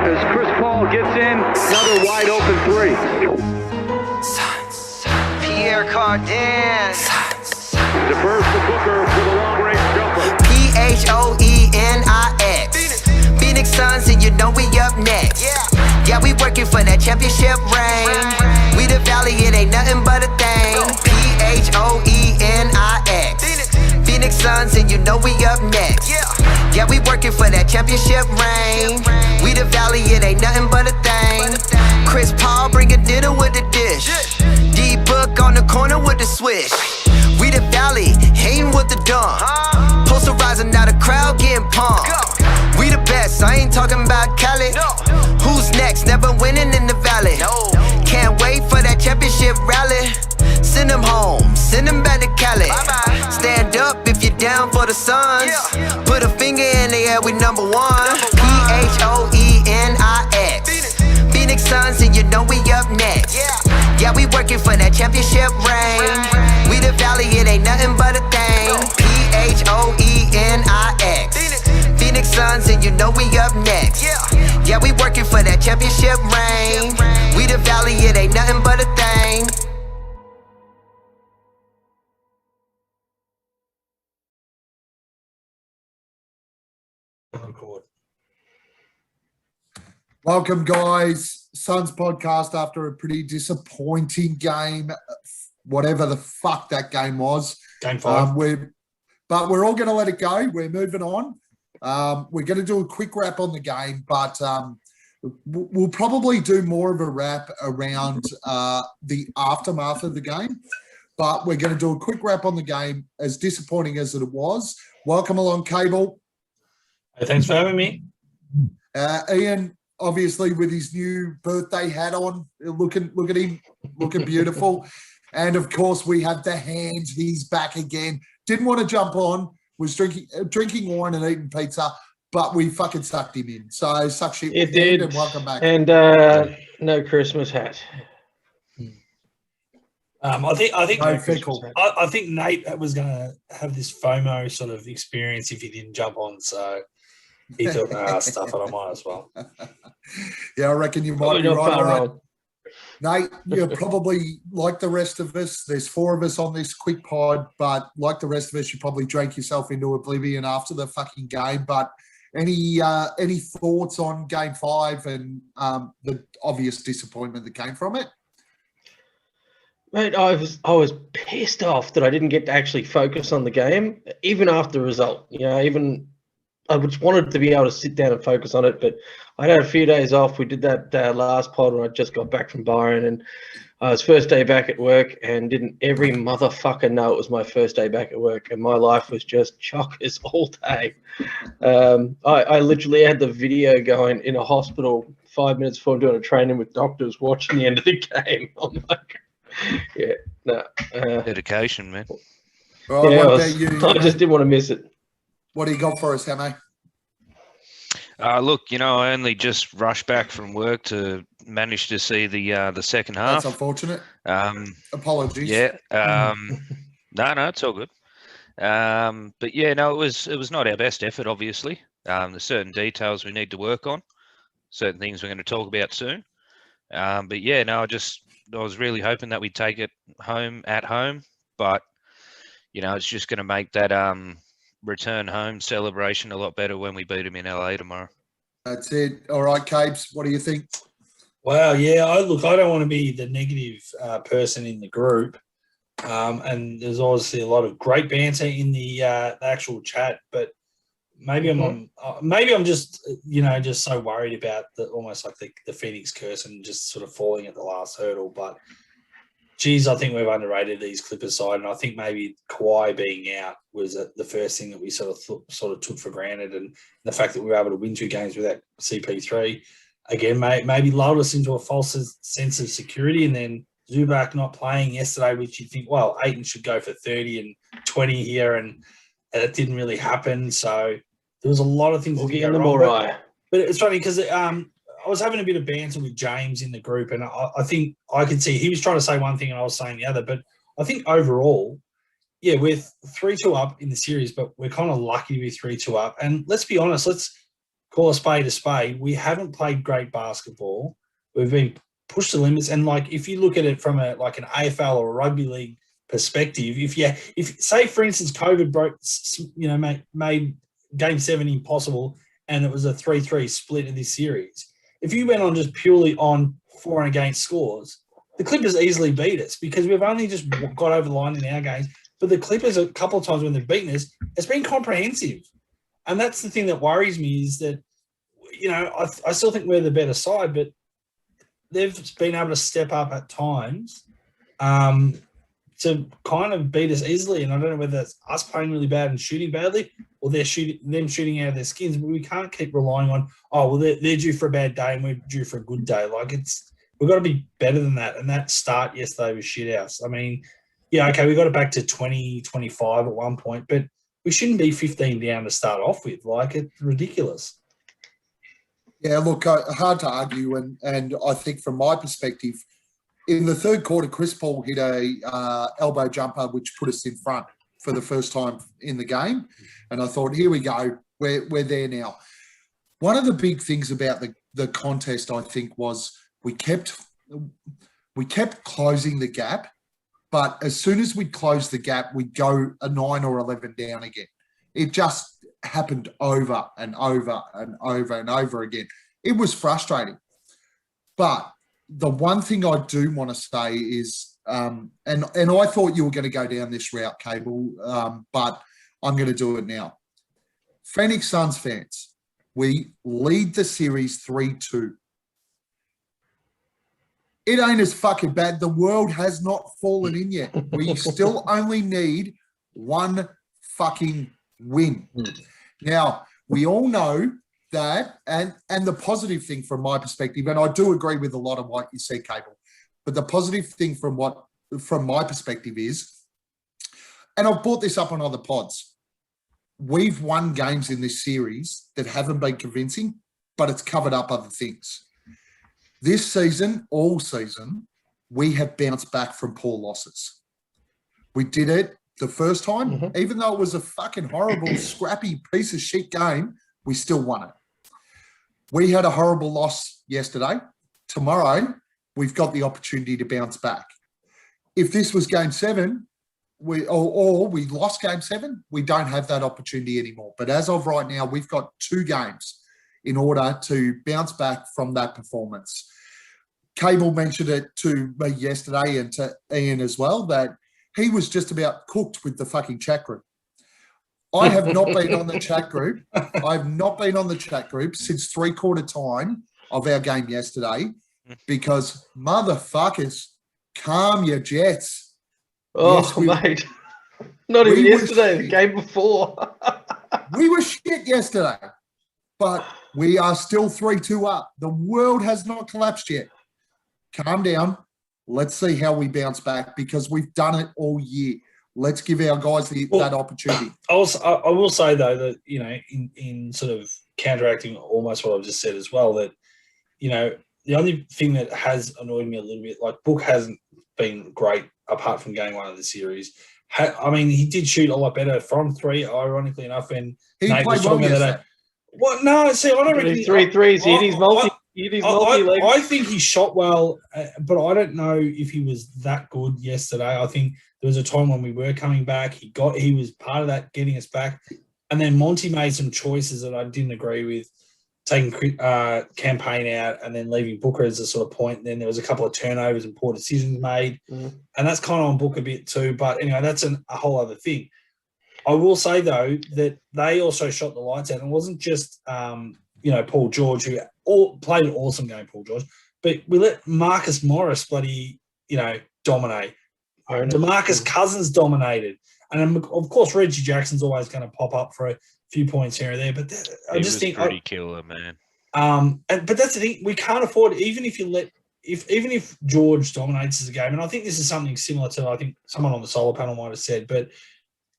as Chris Paul gets in another wide open three. Pierre Cardin. Defers to Booker for the long-range jumper. P-H-O-E-N-I-X. Phoenix Suns, and you know we up next. Yeah, we working for that championship ring. We the Valley, it ain't nothing but a thing. P-H-O-E-N-I-X. Phoenix Suns, and you know we up next. Yeah, we working for that championship ring. We the Valley, it ain't nothing but a thing. Chris Paul bring a dinner with the dish. D-Book on the corner with the swish. We the Valley, hating with the dumb. Posterizing, now the crowd getting pumped. We the best, I ain't talking about Cali. Who's next? Never winning in the Valley. Can't wait for that championship rally. Send them home, send them back to Cali. Stand up if you're down for the Suns. Put a finger in the air, we number one. P-H-O-E-N-I-X. Phoenix Suns, and you know we up next. Yeah, we working for that championship ring. We the Valley, it ain't nothing but a thing. P-H-O-E-N-I-X. Phoenix Suns, and you know we up next. Yeah, we working for that championship ring. We the Valley, it ain't nothing but a thing. Welcome, guys. Suns podcast after a pretty disappointing game, whatever the fuck that game was. Game 5. But we're all going to let it go. We're moving on. We're going to do a quick wrap on the game, but we'll probably do more of a wrap around the aftermath of the game. But we're going to do a quick wrap on the game, as disappointing as it was. Welcome along, Cable. Hey, thanks for having me. Ian, obviously with his new birthday hat on, look at him, looking beautiful. And of course we have the hands. He's back again. Didn't want to jump on. Was drinking wine and eating pizza, but we fucking sucked him in. So suck shit. It did. And welcome back. And no Christmas hat. I think Nate was going to have this FOMO sort of experience if he didn't jump on. So he thought, stuff it, I might as well. Yeah, I reckon you might be right. Nate, you're probably like the rest of us. There's 4 of us on this quick pod, but like the rest of us, you probably drank yourself into oblivion after the fucking game. But any thoughts on Game 5 and the obvious disappointment that came from it? Mate, I was pissed off that I didn't get to actually focus on the game, even after the result. You know, even I just wanted to be able to sit down and focus on it, but I had a few days off. We did that last pod when I just got back from Byron, and it was first day back at work, and didn't every motherfucker know it was my first day back at work, and my life was just chockers all day. I literally had the video going in a hospital 5 minutes before doing a training with doctors watching the end of the game. I'm like, yeah, no. Dedication, man. Right, yeah, I just didn't want to miss it. What do you got for us, Hammo? Look, I only just rushed back from work to manage to see the second half. That's unfortunate. Apologies. Yeah. No, it's all good. But yeah, no, it was not our best effort, obviously. There's certain details we need to work on, certain things we're going to talk about soon. But yeah, no, I was really hoping that we'd take it home at home, but it's just going to make that return home celebration a lot better when we beat them in LA tomorrow. That's it. All right, Capes, what do you think? Wow, yeah. I don't want to be the negative person in the group, and there's obviously a lot of great banter in the actual chat, but maybe I'm just just so worried about almost like the Phoenix curse and just sort of falling at the last hurdle, but. Geez, I think we've underrated these Clippers side, and I think maybe Kawhi being out was the first thing that we sort of took for granted, and the fact that we were able to win 2 games without CP3 again maybe lulled us into a false sense of security, and then Zubac not playing yesterday, which you think, well, Ayton should go for 30 and 20 here, and it didn't really happen. So there was a lot of things that getting them all right. But it's funny because I was having a bit of banter with James in the group, and I think I could see he was trying to say one thing and I was saying the other. But I think overall, yeah, we're 3-2 up in the series, but we're kind of lucky to be 3-2 up. And let's be honest, let's call a spade, we haven't played great basketball. We've been pushed to limits. And like, if you look at it from an AFL or a rugby league perspective, if say, for instance, COVID broke, made Game 7 impossible and it was a 3-3 split in this series, if you went on just purely on for and against scores, the Clippers easily beat us because we've only just got over the line in our games. But the Clippers, a couple of times when they've beaten us, it's been comprehensive. And that's the thing that worries me is that, I still think we're the better side, but they've been able to step up at times to kind of beat us easily. And I don't know whether that's us playing really bad and shooting badly or them shooting out of their skins, but we can't keep relying on, they're due for a bad day and we're due for a good day. Like, we've got to be better than that. And that start yesterday was shit house. I mean, we got it back to 20, 25 at one point, but we shouldn't be 15 down to start off with. Like, it's ridiculous. Yeah, look, hard to argue. And I think from my perspective, in the third quarter, Chris Paul hit a elbow jumper, which put us in front for the first time in the game. And I thought, here we go. We're there now. One of the big things about the contest, I think, was we kept closing the gap. But as soon as we'd close the gap, we'd go a 9 or 11 down again. It just happened over and over and over and over again. It was frustrating. But the one thing I do want to say is, and I thought you were going to go down this route, Cable, but I'm going to do it now. Phoenix Suns fans, we lead the series 3-2. It ain't as fucking bad. The world has not fallen in yet. We still only need one fucking win. Now, we all know that, and the positive thing from my perspective, and I do agree with a lot of what you said, Cable, but the positive thing from my perspective is, and I've brought this up on other pods, we've won games in this series that haven't been convincing, but it's covered up other things. This season, all season, we have bounced back from poor losses. We did it the first time, even though it was a fucking horrible, scrappy piece of shit game, we still won it. We had a horrible loss yesterday. Tomorrow, we've got the opportunity to bounce back. If this was Game 7, we lost Game 7, we don't have that opportunity anymore. But as of right now, we've got 2 games in order to bounce back from that performance. Cable mentioned it to me yesterday and to Ian as well, that he was just about cooked with the fucking chat group. I have not been on the chat group. I've not been on the chat group since 3/4 time of our game yesterday because motherfuckers, calm your jets. Oh, yes, mate. Not even yesterday, the game before. We were shit yesterday. But we are still 3-2 up. The world has not collapsed yet. Calm down. Let's see how we bounce back because we've done it all year. Let's give our guys that opportunity. I will say, though, that, in sort of counteracting almost what I've just said as well, that, the only thing that has annoyed me a little bit, like Book hasn't been great apart from game 1 of the series. He did shoot a lot better from 3, ironically enough, and he Nate played well yesterday. What? No, see, I don't reckon 3 threes. He hit his multi. I think he shot well, but I don't know if he was that good yesterday. I think there was a time when we were coming back. He was part of that getting us back, and then Monty made some choices that I didn't agree with, taking Campaign out and then leaving Booker as a sort of point. And then there was a couple of turnovers and poor decisions made, and that's kind of on Booker a bit too. But anyway, that's a whole other thing. I will say, though, that they also shot the lights out. It wasn't just, Paul George, who played an awesome game, Paul George, but we let Marcus Morris dominate. DeMarcus Cousins dominated. And, of course, Reggie Jackson's always going to pop up for a few points here and there. But I just think – pretty killer, man. But that's the thing. We can't afford – even if George dominates as a game, and I think this is something similar to, I think, someone on the solar panel might have said, but –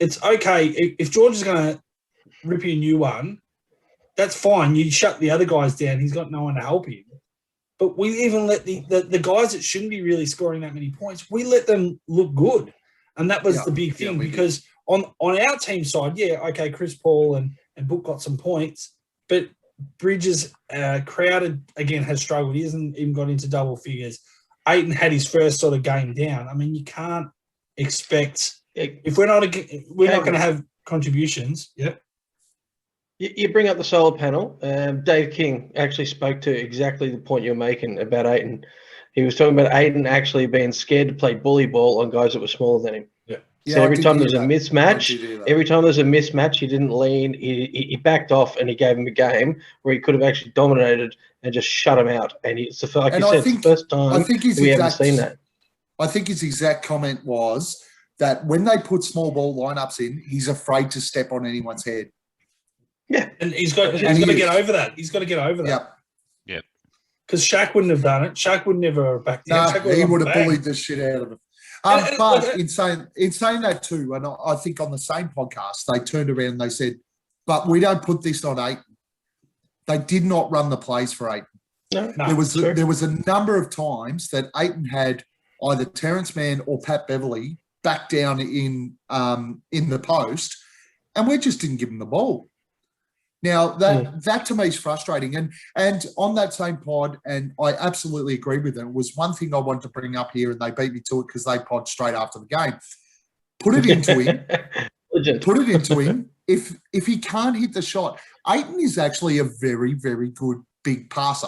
it's okay. If George is going to rip you a new one, that's fine. You shut the other guys down. He's got no one to help him. But we even let the guys that shouldn't be really scoring that many points, we let them look good. And that was the big thing because on our team side, Chris Paul and Book got some points, but Bridges, Crowder, again, has struggled. He hasn't even got into double figures. Ayton had his first sort of game down. I mean, you can't expect if we're not going to have contributions. Yep. You bring up the solar panel. Dave King actually spoke to exactly the point you're making about Ayton. He was talking about Ayton actually being scared to play bully ball on guys that were smaller than him. Yeah. So every time there's a mismatch, he didn't lean. He backed off and he gave him a game where he could have actually dominated and just shut him out. And it's like you said, it's the first time we haven't seen that. I think his exact comment was that when they put small ball lineups in, he's afraid to step on anyone's head. Yeah, and he's got to get over that. He's got to get over that. Yep. Because Shaq wouldn't have done it. Shaq would never have backed down. No, he would have bullied the shit out of him. But in saying that too, and I think on the same podcast, they turned around and they said, but we don't put this on Ayton. They did not run the plays for Ayton. No, there was a number of times that Ayton had either Terrence Mann or Pat Beverley back down in the post, and we just didn't give him the ball. Now, that to me is frustrating. And on that same pod, and I absolutely agree with them, was one thing I wanted to bring up here, and they beat me to it because they pod straight after the game. Put it into him. Put it into him. If he can't hit the shot, Ayton is actually a very, very good big passer.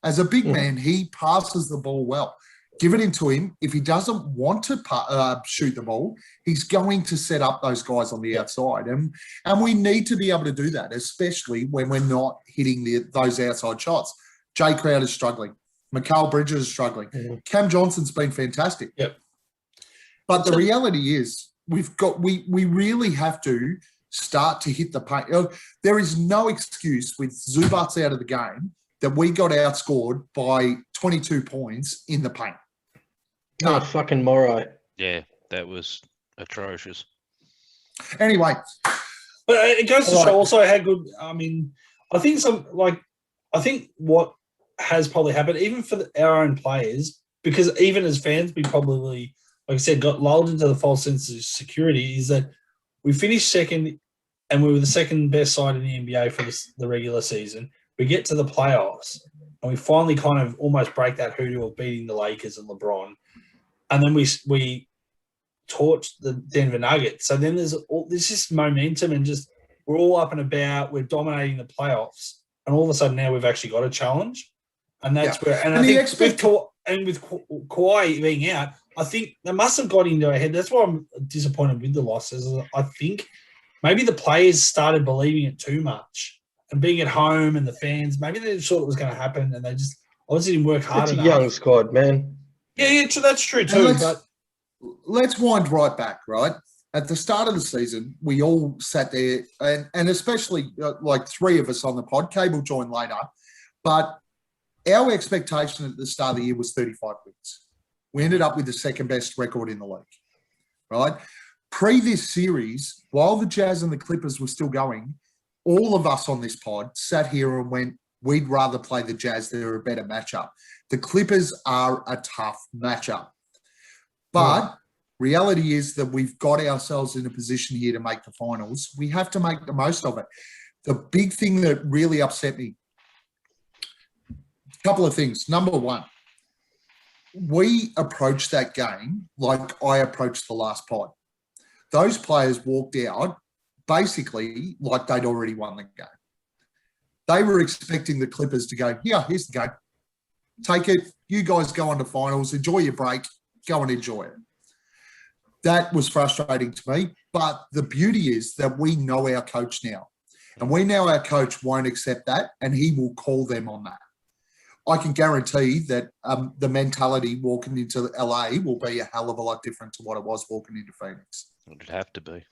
As a big man, he passes the ball well. Give it into him. If he doesn't want to shoot the ball, he's going to set up those guys on the outside. And we need to be able to do that, especially when we're not hitting those outside shots. Jay Crowder's struggling. Mikal Bridges is struggling. Mm-hmm. Cam Johnson's been fantastic. Yep. But the reality is we really have to start to hit the paint. There is no excuse with Zubats out of the game that we got outscored by 22 points in the paint. No, fucking Morrow. Yeah, that was atrocious. Anyway. But it goes to show also how good, I mean, I think what has probably happened, even for our own players, because even as fans, we probably, like I said, got lulled into the false sense of security, is that we finished second and we were the second best side in the NBA for the regular season. We get to the playoffs and we finally kind of almost break that hoodoo of beating the Lakers and LeBron. And then we torched the Denver Nuggets. So then there's this momentum and just we're all up and about. We're dominating the playoffs. And all of a sudden now we've actually got a challenge. And that's where – and I think with Kawhi being out, I think they must have got into our head. That's why I'm disappointed with the losses. I think maybe the players started believing it too much. And being at home and the fans, maybe they thought it was going to happen and they just obviously didn't work hard enough. It's a young squad, man. Yeah, that's true too. Let's wind right back, right? At the start of the season, we all sat there, and especially like three of us on the pod. Cable joined later, but our expectation at the start of the year was 35 wins. We ended up with the second best record in the league, right? Pre this series, while the Jazz and the Clippers were still going, all of us on this pod sat here and went, we'd rather play the Jazz. They're a better matchup. The Clippers are a tough matchup. But reality is that we've got ourselves in a position here to make the finals. We have to make the most of it. The big thing that really upset me, a couple of things. Number one, we approached that game like I approached the last pod. Those players walked out basically like they'd already won the game. They were expecting the Clippers to go, yeah, here's the game. Take it. You guys go on to finals. Enjoy your break. Go and enjoy it. That was frustrating to me. But the beauty is that we know our coach now. And we know our coach won't accept that, and he will call them on that. I can guarantee that the mentality walking into LA will be a hell of a lot different to what it was walking into Phoenix. It'd have to be.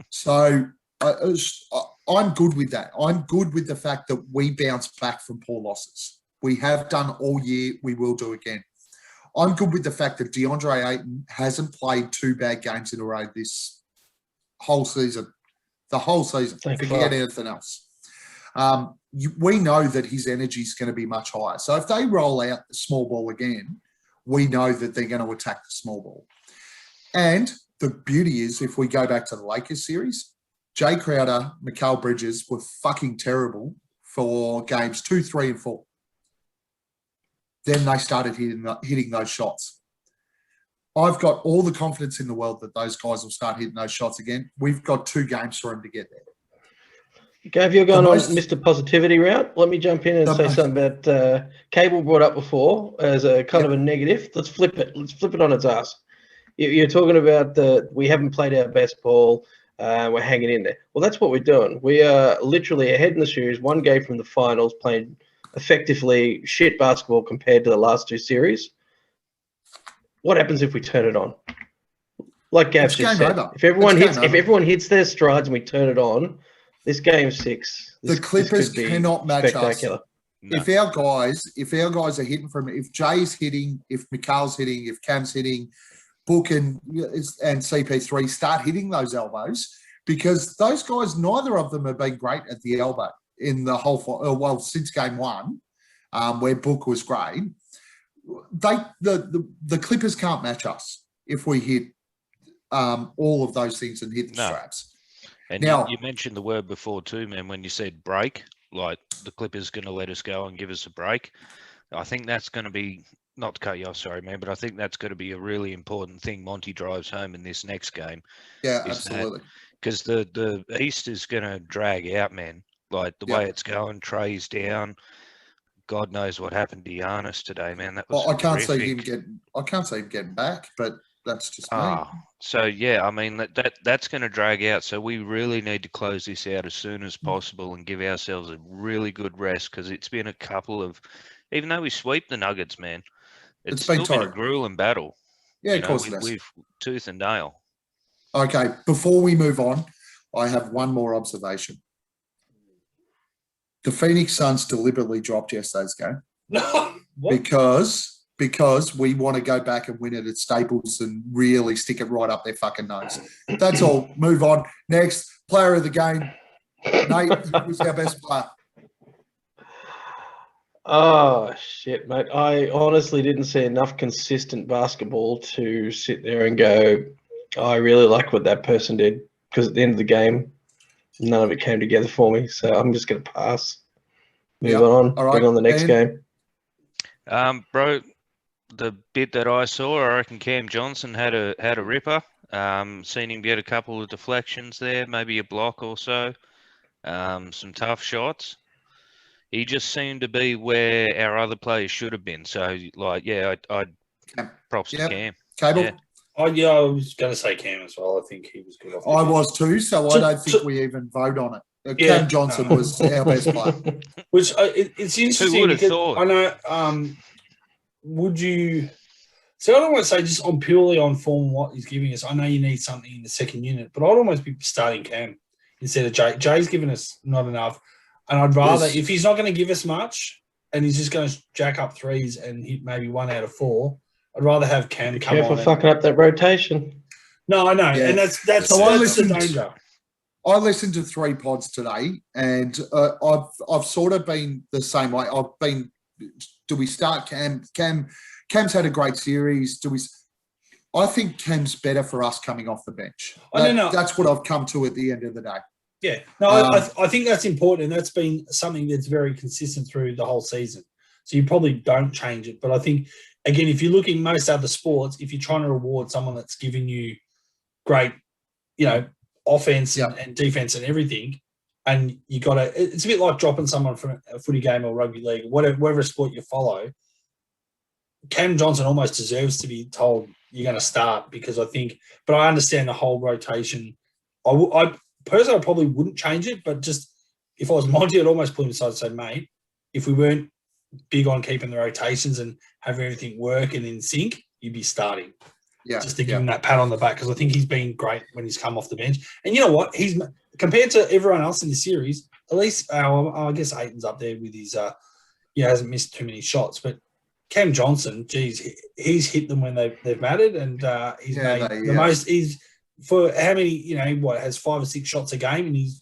So I'm good with that. I'm good with the fact that we bounce back from poor losses. We have done all year. We will do again. I'm good with the fact that DeAndre Ayton hasn't played two bad games in a row this whole season. The whole season. Forget anything else. We know that his energy is going to be much higher. So if they roll out the small ball again, we know that they're going to attack the small ball. And the beauty is, if we go back to the Lakers series, Jay Crowder, Mikal Bridges were fucking terrible for games 2, 3, and 4. Then they started hitting those shots. I've got all the confidence in the world that those guys will start hitting those shots again. We've got 2 games for them to get there. Gav, you're going on Mr. Positivity route. Let me jump in and say something about Cable brought up before as a kind of a negative. Let's flip it. Let's flip it on its ass. You're talking about we haven't played our best ball. We're hanging in there. Well, that's what we're doing. We are literally ahead in the series, 1 game from the finals, playing effectively shit basketball compared to the last 2 series. What happens if we turn it on? Like Gav just said, if everyone hits their strides and we turn it on, this game 6. The Clippers cannot match us. No. If our guys are hitting from, if Jay's hitting, if Mikal's hitting, if Cam's hitting, Book and CP3 start hitting those elbows, because those guys, neither of them have been great at the elbow in the whole since game 1, where Book was great. The Clippers can't match us if we hit all of those things and hit the straps. And now, you mentioned the word before too, man, when you said break, like the Clippers going to let us go and give us a break. I think that's going to be, not to cut you off, sorry, man, but I think that's going to be a really important thing Monty drives home in this next game. Yeah, absolutely. Because the East is going to drag out, man. Like the way it's going, Trey's down. God knows what happened to Giannis today, man. That was I can't see him getting back, but that's just me. So yeah, I mean that's going to drag out. So we really need to close this out as soon as possible and give ourselves a really good rest, because it's been a couple of, even though we sweep the Nuggets, man, it's still been a grueling battle. Yeah, of course it is. We've tooth and nail. Okay, before we move on, I have one more observation. The Phoenix Suns deliberately dropped yesterday's game because we want to go back and win it at Staples and really stick it right up their fucking nose. That's all. Move on. Next, player of the game. Nate, who's our best player? Oh, shit, mate. I honestly didn't see enough consistent basketball to sit there and go, I really like what that person did, because at the end of the game, none of it came together for me. So I'm just going to pass. Move on. All right. Bring on the next game. Bro, the bit that I saw, I reckon Cam Johnson had a ripper. Seen him get a couple of deflections there, maybe a block or so. Some tough shots. He just seemed to be where our other players should have been. So, like, yeah, I'd props to Cam. Cable? Yeah. I was going to say Cam as well. I think he was good. I was too, so I don't think we even vote on it. Cam Johnson was our best player. Which it's interesting. Who would have thought? I know. Would you? So I don't want to say just on purely on form what he's giving us. I know you need something in the second unit, but I'd almost be starting Cam instead of Jay. Jay's given us not enough, and I'd rather if he's not going to give us much and he's just going to jack up threes and hit maybe 1 out of 4. I'd rather have Cam come on. Careful fucking up that rotation. No, I know, and that's the danger. I listened to 3 pods today, and I've sort of been the same way. I've been. Do we start Cam? Cam's had a great series. I think Cam's better for us coming off the bench. That's what I've come to at the end of the day. Yeah, no, I think that's important, and that's been something that's very consistent through the whole season. So you probably don't change it, but I think again, if you're looking most other sports, if you're trying to reward someone that's giving you great, offense and defense and everything, and you got to, it's a bit like dropping someone from a footy game or rugby league, whatever sport you follow. Cam Johnson almost deserves to be told you're going to start, because I think, but I understand the whole rotation. I personally, I probably wouldn't change it, but just if I was Monty, I'd almost put him aside and say, mate, if we weren't big on keeping the rotations and having everything work and in sync, you'd be starting. Yeah, just to give him that pat on the back, because I think he's been great when he's come off the bench. And you know what? He's compared to everyone else in the series, at least I guess Aiton's up there with his hasn't missed too many shots, but Cam Johnson, geez, he's hit them when they've mattered, and he's made the most. He's for how many? Has 5 or 6 shots a game, and he's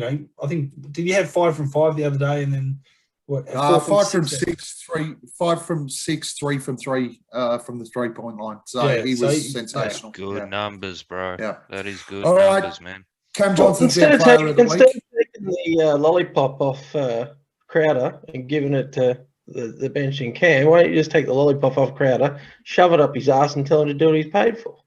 I think did he have 5 from 5 the other day, and then what? 5 from 6, 3, 5 from 6, 3 from 3 from the 3-point line. So he was sensational. Good numbers, bro. Yeah, that is good numbers, man. Cam Johnson's instead of taking the lollipop off Crowder and giving it to the benching Cam. Why don't you just take the lollipop off Crowder, shove it up his ass, and tell him to do what he's paid for?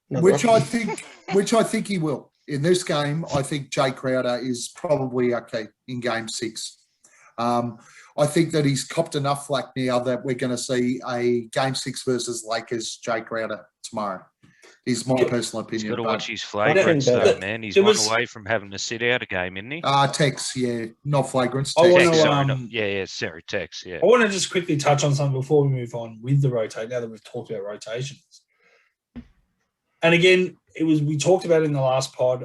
Which I think he will. In this game, I think Jay Crowder is probably okay in game 6. I think that he's copped enough flack now that we're going to see a game 6 versus Lakers Jay Crowder tomorrow. Is my personal opinion. He's got to watch his flagrants, though, man. He's one away from having to sit out a game, isn't he? Tex, yeah, not flagrants. Sorry, Tex, yeah. I want to just quickly touch on something before we move on with the rotate. Now that we've talked about rotations, and again, we talked about it in the last pod.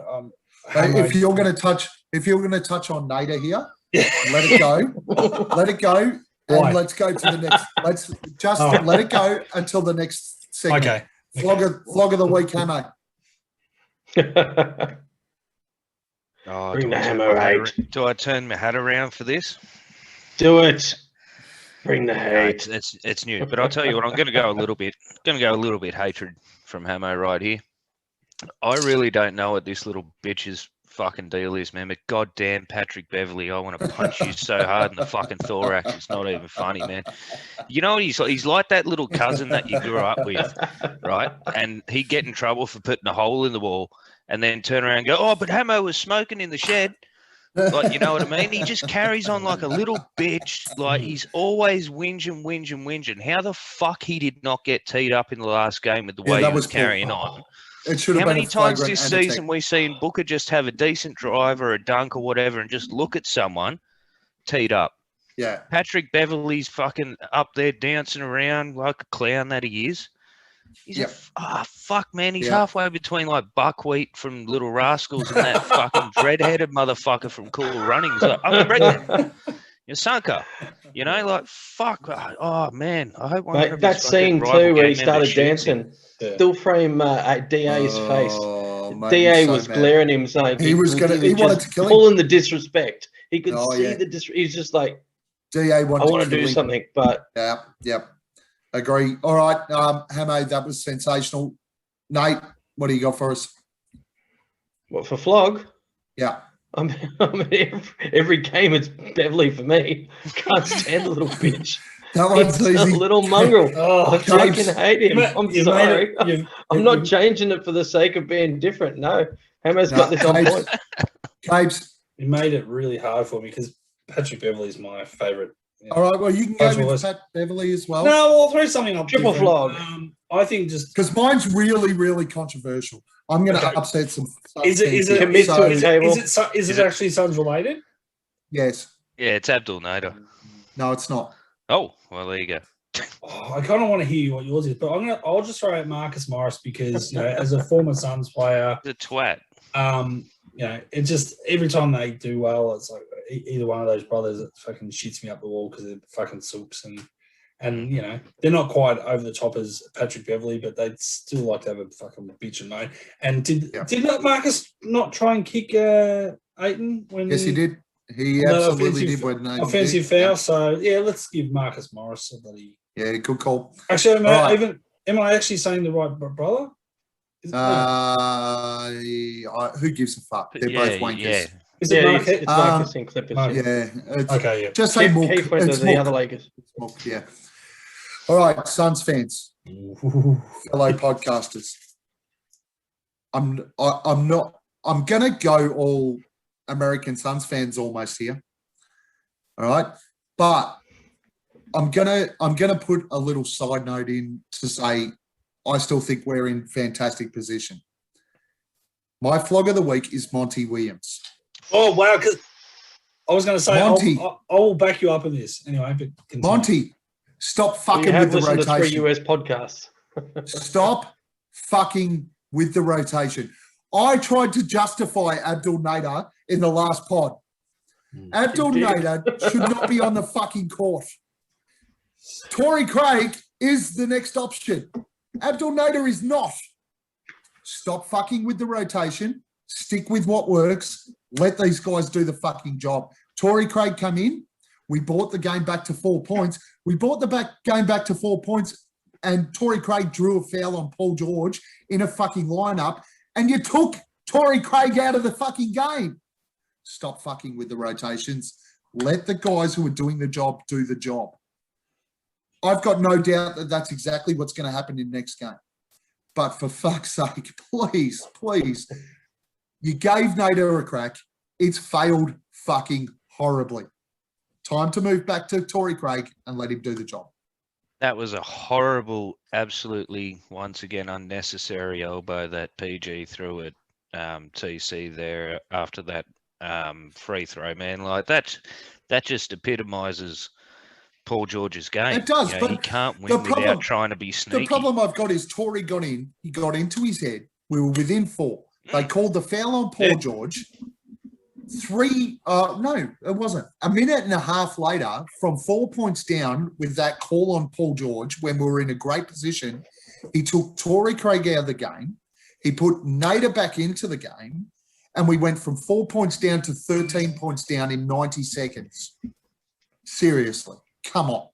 If you're going to touch on Nader here, let it go, and let's go to the next. Let's just let it go until the next segment. Okay. Flog of the week, Hammo. Bring the hammer out. Do I turn my hat around for this? Do it. Bring the hate. It's new, but I'll tell you what. I'm going to go a little bit hatred from Hammo right here. I really don't know what this little bitch's fucking deal is, man. But goddamn, Patrick Beverley, I want to punch you so hard in the fucking thorax. It's not even funny, man. You know, he's like that little cousin that you grew up with, right? And he'd get in trouble for putting a hole in the wall, and then turn around and go, "Oh, but Hammo was smoking in the shed." Like, you know what I mean? He just carries on like a little bitch. Like, he's always whinging. How the fuck he did not get teed up in the last game with the way he was carrying on? How many times this season we seen Booker just have a decent drive or a dunk or whatever and just look at someone teed up? Yeah. Patrick Beverley's fucking up there dancing around like a clown that he is. He's fuck, man. He's halfway between like Buckwheat from Little Rascals and that fucking dread-headed motherfucker from Cool Runnings. Like, I'm ready. You're Sanka. You know, like, fuck. Oh, man. I hope one of that scene too where he started dancing. Still frame at DA's face. DA was glaring at him saying he wanted to kill him. Pulling the disrespect. He could see the disrespect. He's just like, DA wanted I want to do something, but Yep. Agree. All right, Hammo, that was sensational. Nate, what do you got for us? What, for Flog? Yeah. I mean, every game it's Beverley for me. Can't stand the little bitch. That one's He's easy. a little mongrel. I Capes. fucking hate him. I'm sorry. I'm not changing it for the sake of being different. No. Hammo's got this on point. Capes. You made it really hard for me because Patrick Beverley is my favourite. All right, well, you can go with Pat Beverley as well. No, we'll throw something up. Triple Flog. I think just because mine's really, really controversial. I'm going to upset some. Is it actually Suns related? Yes. Yeah, it's Abdul Nader. No, it's not. Oh, well, there you go. I kind of want to hear what yours is, but I'll just throw out Marcus Morris because, you know, as a former Suns player, the twat. You know, it just every time they do well, it's like either one of those brothers that fucking shits me up the wall because they're fucking soups and you know they're not quite over the top as Patrick Beverley, but they'd still like to have a fucking bitch and moan. And did not Marcus not try and kick Ayton when? Yes, he did. He absolutely did. When offensive foul. Yeah. So yeah, let's give Marcus Morris a bloody. Yeah, good call. Actually, am I actually saying the right brother? Who gives a fuck? They're both wankers. Yeah. Is it Marcus? It's Marcus in Clippers. Yeah. Okay, yeah. Just say Mook. Keith went to the other Lakers. Mook, yeah. All right, Suns fans, fellow podcasters. I'm gonna go all American Suns fans almost here. All right, but I'm gonna put a little side note in to say I still think we're in fantastic position. My flog of the week is Monty Williams. Oh, wow. Because I was going to say, Monty, I will back you up in this. Anyway, but continue. Monty, stop fucking with the rotation. To 3 US podcasts. Stop fucking with the rotation. I tried to justify Abdul Nader in the last pod. Abdul Nader should not be on the fucking court. Torrey Craig is the next option. Abdul Nader is not. Stop fucking with the rotation. Stick with what works. Let these guys do the fucking job. Torrey Craig come in. We brought the game back to 4 points. We brought the game back to 4 points, and Torrey Craig drew a foul on Paul George in a fucking lineup, and you took Torrey Craig out of the fucking game. Stop fucking with the rotations. Let the guys who are doing the job do the job. I've got no doubt that that's exactly what's going to happen in next game. But for fuck's sake, please, you gave Nate a crack. It's failed fucking horribly. Time to move back to Torrey Craig and let him do the job. That was a horrible, absolutely, once again, unnecessary elbow that PG threw at TC there after that free throw, man. Like that just epitomises Paul George's game. It does, but he can't win without trying to be sneaky. The problem I've got is Torrey got in. He got into his head. We were within 4. They called the foul on Paul George. No, it wasn't. A minute and a half later, from 4 points down with that call on Paul George when we were in a great position, he took Torrey Craig out of the game. He put Nader back into the game, and we went from 4 points down to 13 points down in 90 seconds. Seriously, come on.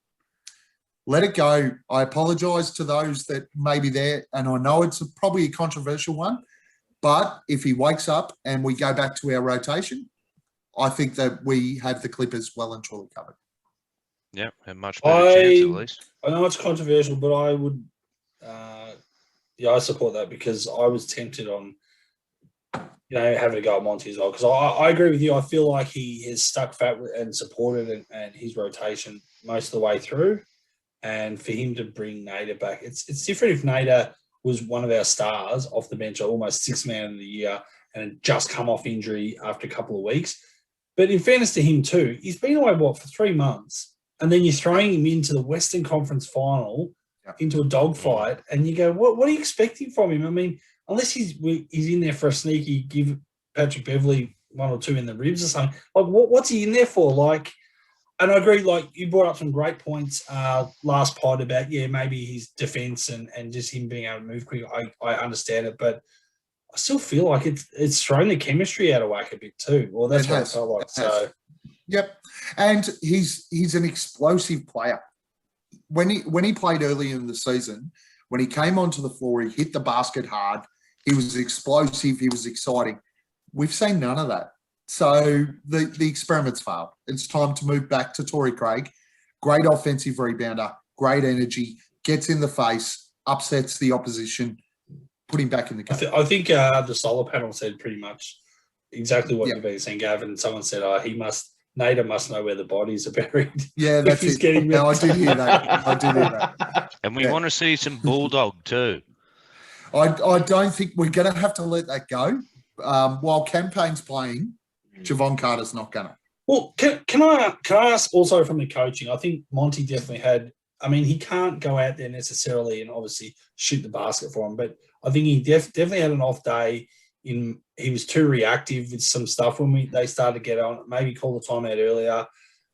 Let it go. I apologise to those that may be there, and I know it's probably a controversial one, but if he wakes up and we go back to our rotation, I think that we have the Clippers well and truly covered. Yeah, a much better chance at least. I know it's controversial, but I would, I support that because I was tempted on, having a go at Monty as well. Because I agree with you. I feel like he has stuck fat and supported and his rotation most of the way through. And for him to bring Nader back, it's different if Nader was one of our stars off the bench, almost 6th man of the year, and had just come off injury after a couple of weeks. But in fairness to him too, he's been away, for 3 months? And then you're throwing him into the Western Conference final, into a dogfight, and you go, what are you expecting from him? I mean, unless he's in there for a sneaky, give Patrick Beverley 1 or 2 in the ribs or something. Like, what's he in there for? Like, and I agree, like, you brought up some great points last pod about, maybe his defense and just him being able to move quick. I understand it, but I still feel like it's thrown the chemistry out of whack a bit too. Well, that's what I felt like. So, yep. And he's an explosive player. When he played early in the season, when he came onto the floor, he hit the basket hard. He was explosive. He was exciting. We've seen none of that. So the experiment's failed. It's time to move back to Torrey Craig. Great offensive rebounder, great energy, gets in the face, upsets the opposition, put him back in the game. I think the solar panel said pretty much exactly what you've been saying, Gavin. Someone said, Nader must know where the bodies are buried. Yeah, that's it. No, I did hear that. And we want to see some Bulldog too. I don't think we're going to have to let that go. While Campaign's playing, Javon Carter's not going to. Well, can I ask also from the coaching? I think Monty definitely had. I mean, he can't go out there necessarily and obviously shoot the basket for him, but I think he definitely had an off day. He was too reactive with some stuff when they started to get on. Maybe call the timeout earlier.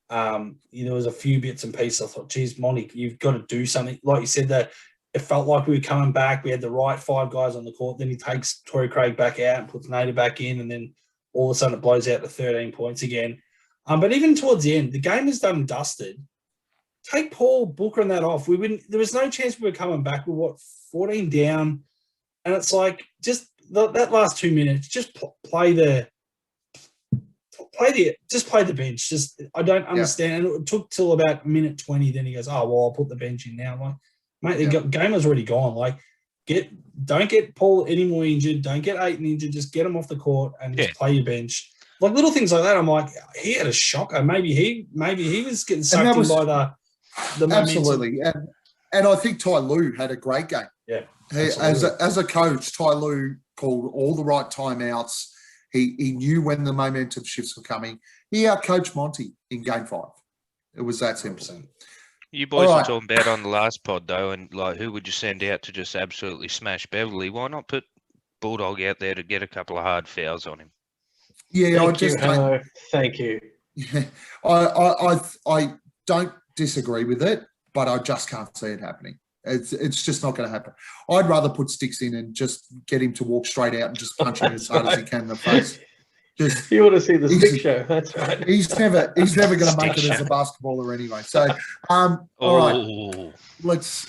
There was a few bits and pieces. I thought, geez, Monty, you've got to do something. Like you said, that it felt like we were coming back. We had the right 5 guys on the court. Then he takes Torrey Craig back out and puts Nader back in, and then all of a sudden it blows out to 13 points again. But even towards the end, the game is done and dusted. Take Paul Booker and that off. There was no chance we were coming back. We were 14 down, and it's like just that last 2 minutes. Just play the bench. Just I don't understand. And it took till about minute 20. Then he goes, "Oh well, I'll put the bench in now." I'm like, mate, the game was already gone. Like, don't get Paul any more injured. Don't get Ayton injured. Just get him off the court and just play your bench. Like little things like that. I'm like, he had a shocker. Maybe he was getting sucked in by the absolutely. And I think Ty Lue had a great game. Yeah. As a coach, Ty Lue called all the right timeouts. He knew when the momentum shifts were coming. He outcoached Monty in Game 5. It was that simple. 100%. You boys were talking about on the last pod though, and like who would you send out to just absolutely smash Beverley? Why not put Bulldog out there to get a couple of hard fouls on him? Yeah, Thank you. Yeah, I don't disagree with it, but I just can't see it happening. It's just not going to happen. I'd rather put sticks in and just get him to walk straight out and just punch him as hard as he can in the face. You want to see the stick show? That's right. He's never going to make it as a basketballer anyway. So, all right.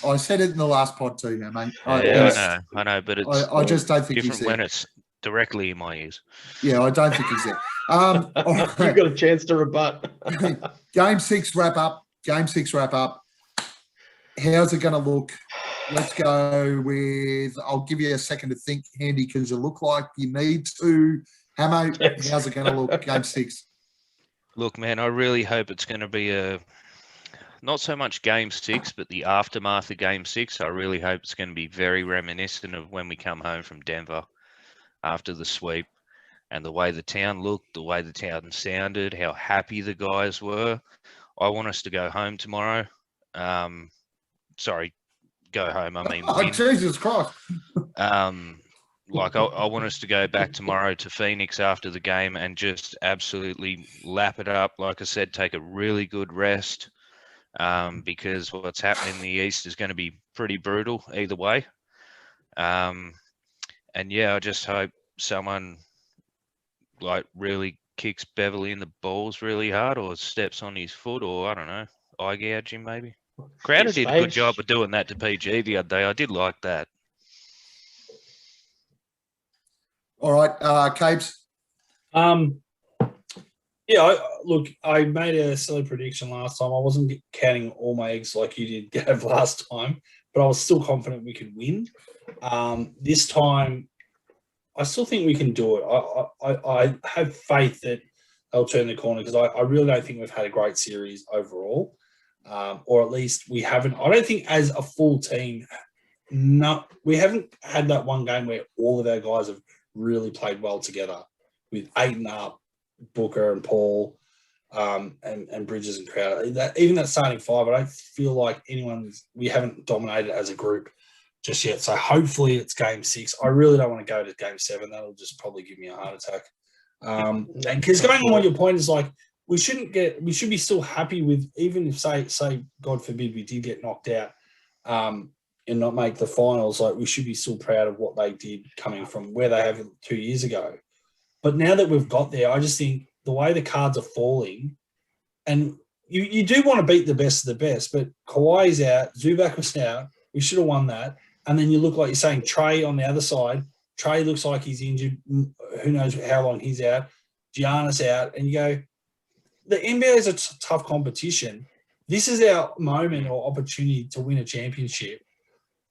I said it in the last pod too, mate. I know, but it's I just don't think different he's there. when it's directly in my ears. Yeah, I don't think he's there. All right. You've got a chance to rebut. Game 6 wrap up. How's it going to look? Let's go with, I'll give you a second to think, Handy, because you look like you need to. Hammo, how's it going to look, Game 6? Look, man, I really hope it's going to be not so much Game 6, but the aftermath of Game 6. I really hope it's going to be very reminiscent of when we come home from Denver after the sweep, and the way the town looked, the way the town sounded, how happy the guys were. I want us to go home tomorrow. Sorry, go home, I mean win. Jesus Christ. I want us to go back tomorrow to Phoenix after the game and just absolutely lap it up. Like I said, take a really good rest, because what's happening in the East is going to be pretty brutal either way. And yeah, I just hope someone really kicks Beverly in the balls really hard, or steps on his foot, or I don't know, eye gouge him maybe. Crowder did a good job of doing that to PG the other day. I did like that. All right, Capes. Yeah, I made a silly prediction last time. I wasn't counting all my eggs like you did, Gav, last time, but I was still confident we could win. This time, I still think we can do it. I have faith that they'll turn the corner, because I really don't think we've had a great series overall, or at least we haven't. I don't think as a full team, we haven't had that one game where all of our guys have really played well together, with Aiden up, Booker and Paul, and Bridges and Crowder. Even that starting five, I don't feel like we haven't dominated as a group just yet. So hopefully it's Game 6. I really don't want to go to Game 7. That'll just probably give me a heart attack. Because going on what your point is, we should be still happy with, even if say God forbid we did get knocked out and not make the finals, we should be still proud of what they did coming from where they have 2 years ago. But now that we've got there, I just think the way the cards are falling, and you do want to beat the best of the best, but Kawhi's out, Zubac was out, we should have won that. And then you look like you're saying Trey on the other side. Trey looks like he's injured. Who knows how long he's out. Giannis out. And you go, the NBA is a tough competition. This is our moment or opportunity to win a championship.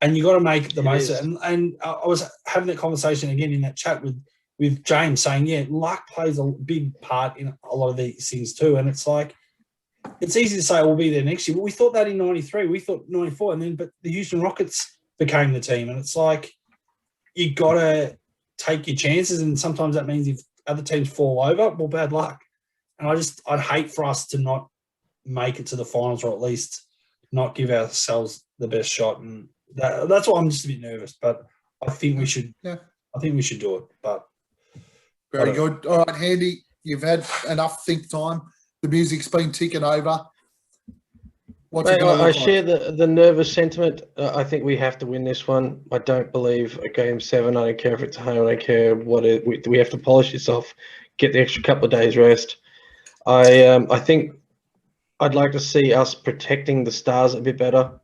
And you got to make the most of it. And I was having that conversation again in that chat with James, saying, yeah, luck plays a big part in a lot of these things too. And it's like, it's easy to say we'll be there next year. But we thought that in 93. We thought 94. But the Houston Rockets became the team. And it's like, you got to take your chances. And sometimes that means if other teams fall over, well, bad luck. And I'd hate for us to not make it to the finals, or at least not give ourselves the best shot. And that's why I'm just a bit nervous. But I think we should. Yeah. I think we should do it. But very good. All right, Handy, you've had enough think time. The music's been ticking over. I share the nervous sentiment. I think we have to win this one. I don't believe a Game 7. I don't care if it's at home. I don't care what it. We have to polish this off, get the extra couple of days rest. I think I'd like to see us protecting the stars a bit better,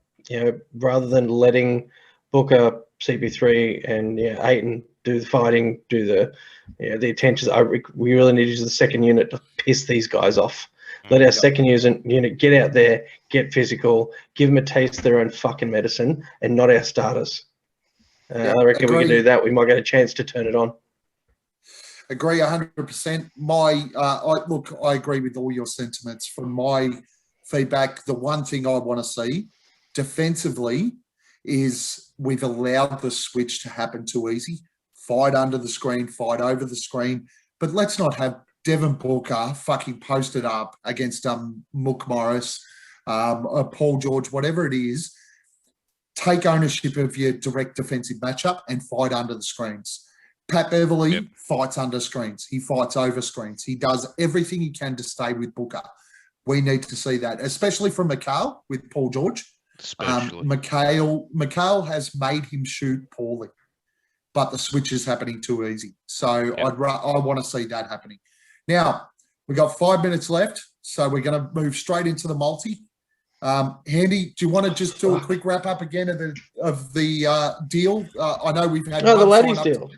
rather than letting Booker, CP3, and Ayton do the fighting, do the attentions. We really need to use the second unit to piss these guys off. Let our second unit get out there, get physical, give them a taste of their own fucking medicine, and not our starters. I reckon we can do that. We might get a chance to turn it on. Agree 100%. I agree with all your sentiments. From my feedback, the one thing I want to see defensively is we've allowed the switch to happen too easy. Fight under the screen, fight over the screen. But let's not have Devin Booker fucking posted up against Mook Morris, Paul George, whatever it is. Take ownership of your direct defensive matchup and fight under the screens. Pat Beverly fights under screens. He fights over screens. He does everything he can to stay with Booker. We need to see that, especially from McHale with Paul George. McHale has made him shoot poorly, but the switch is happening too easy. So I want to see that happening. Now, we've got 5 minutes left, so we're going to move straight into the multi. Handy, do you want to just do a quick wrap-up again of the deal? I know we've had... the Laddies deal.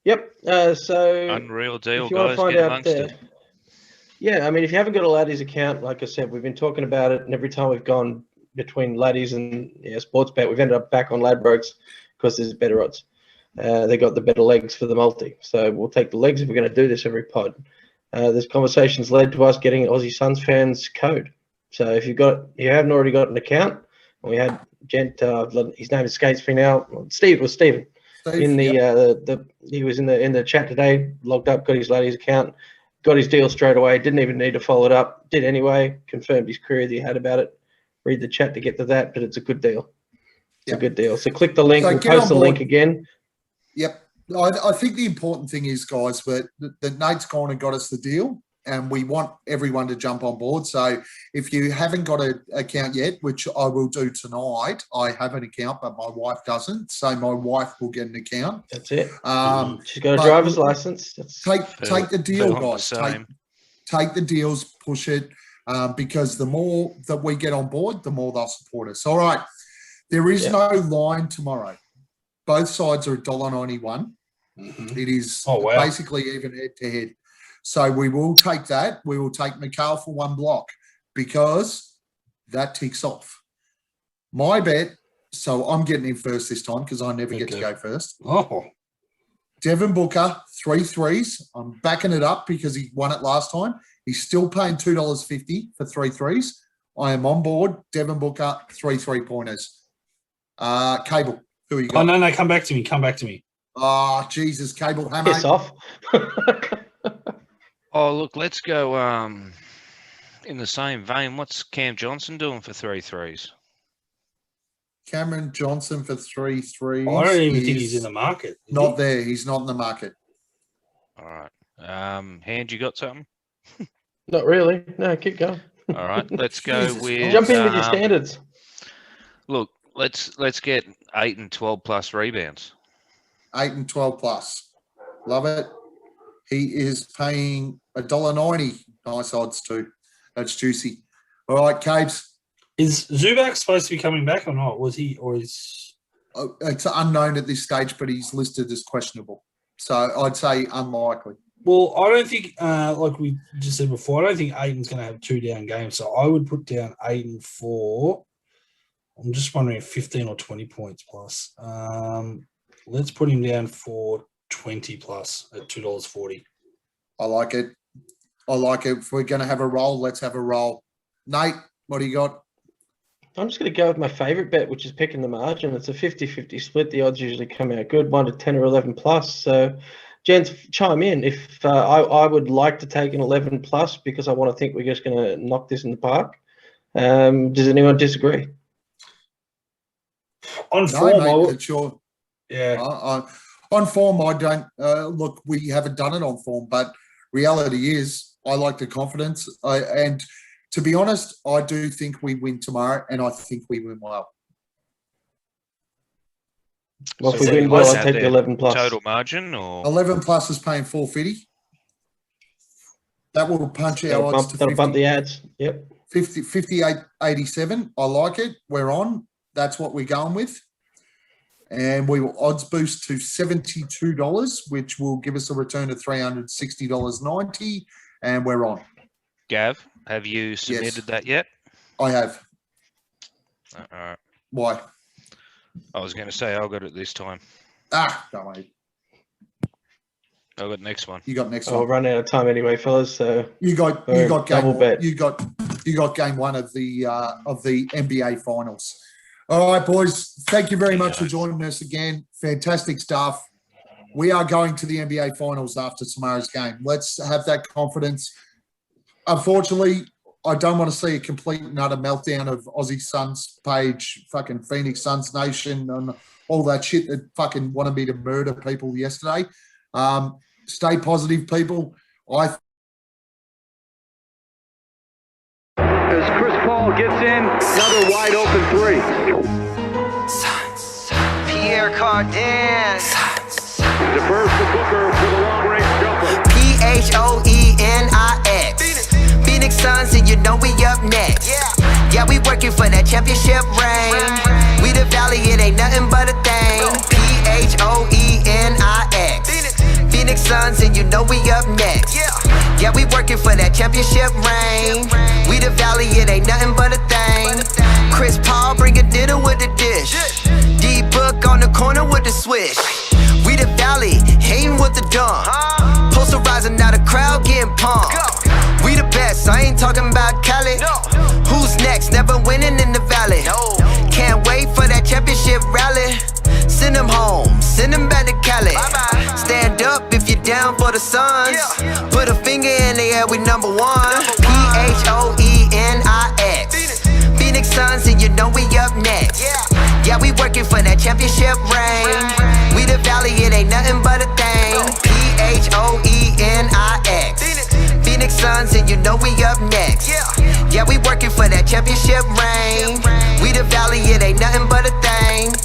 Yep. So Unreal deal, if you want guys. to find Get out amongst it. yeah, I mean, if you haven't got a Laddies account, like I said, we've been talking about it, and every time we've gone between Laddies and Sportsbet, we've ended up back on Ladbrokes because there's better odds. They got the better legs for the multi, so we'll take the legs if we're going to do this every pod. This conversation's led to us getting Aussie Suns fans code. So if you haven't already got an account, and we had gent, his name escapes me now. Stephen. In the he was in the chat today, logged up, got his Laddies account, got his deal straight away, didn't even need to follow it up, did anyway, confirmed his query that he had about it. Read the chat to get to that, but it's a good deal. It's a good deal. So click the link, we'll post the link again. Yep. I think the important thing is, guys, that Nate's gone and got us the deal, and we want everyone to jump on board. So if you haven't got an account yet, which I will do tonight, I have an account, but my wife doesn't. So my wife will get an account. That's it. She's got a driver's license. Take the deal, guys. Take the deals, push it, because the more that we get on board, the more they'll support us. All right. There is no line tomorrow. Both sides are $1.91. It is basically even head-to-head. So we will take that. We will take Mikhail for one block because that ticks off. My bet, so I'm getting in first this time because I never get to go first. Devin Booker, 3 threes. I'm backing it up because he won it last time. He's still paying $2.50 for 3 threes. I am on board. Devin Booker, 3 3-pointers. Cable, who you got? Oh, no, come back to me. Oh, Jesus, Cable. Hammo. Piss off. Oh, look, let's go in the same vein. What's Cam Johnson doing for 3 threes? Cameron Johnson for 3 threes. I don't even think he's in the market. Not there. He's not in the market. All right. Hand, you got something? Not really. No, keep going. All right. Let's go with... Jump in with your standards. Look, let's get 8 and 12 plus rebounds. 8 and 12 plus. Love it. He is paying $1.90. Nice odds too. That's juicy. All right, Cabes. Is Zubac supposed to be coming back or not? Was he or is? It's unknown at this stage, but he's listed as questionable. So I'd say unlikely. Well, I don't think, like we just said before, I don't think Aiden's going to have 2 down games. So I would put down Aiden for, I'm just wondering, 15 or 20 points plus. Let's put him down for 20 plus at $2.40. I like it. If we're going to have a roll, let's have a roll. Nate, what do you got? I'm just going to go with my favourite bet, which is picking the margin. It's a 50-50 split. The odds usually come out good, 1 to 10 or 11 plus. So, gents, chime in. If I would like to take an 11 plus because I want to think we're just going to knock this in the park. Does anyone disagree? On form, on form, I don't look. We haven't done it on form, but reality is, I like the confidence. And to be honest, I do think we win tomorrow, and I think we win well. Well, if we win well, I'll take the 11 plus. Total margin or 11 plus is paying $4.50. That will punch our odds to 50. That'll bump the ads. Yep. 58.87. I like it. We're on. That's what we're going with. And we will odds boost to $72, which will give us a return of $360.90. And we're on. Gav, have you submitted that yet? I have. All right. Why? I was going to say I got it this time. Don't worry. I got next one. You got next one. I'll run out of time anyway, fellas. So you got game double bet. You got game 1 of the NBA finals. All right, boys. Thank you very much for joining us again. Fantastic stuff. We are going to the NBA finals after tomorrow's game. Let's have that confidence. Unfortunately, I don't want to see a complete and utter meltdown of Aussie Suns page, fucking Phoenix Suns Nation, and all that shit that fucking wanted me to murder people yesterday. Stay positive, people. As Chris Paul gets in, another wide open 3. Pierre Cardin. Defers to Booker for the long-range jumper. PHOENIX. Phoenix Suns, and you know we up next. Yeah, we working for that championship ring. We the valley, it ain't nothing but a thing. PHOENIX. Phoenix Suns, and you know we up next. Yeah, we working for that championship reign. We the Valley, it ain't nothing but a thing. Chris Paul bringing dinner with the dish. D-Book on the corner with the swish. We the Valley, hating with the dunk. Posterizing, now the crowd getting pumped. We the best, I ain't talking about Cali. Who's next? Never winning in the Valley. Can't wait for that championship rally. Send them home, send them back to Cali. Stand up if you're down for the Suns. Put a finger in the air, we number one. P-H-O-E-N-I-X. Phoenix Suns, and you know we up next. Yeah, we working for that championship reign. We the Valley, it ain't nothing but a thing. P-H-O-E-N-I-X. Phoenix Suns, and you know we up next. Yeah, we working for that championship reign. We the Valley, it ain't nothing but a thing.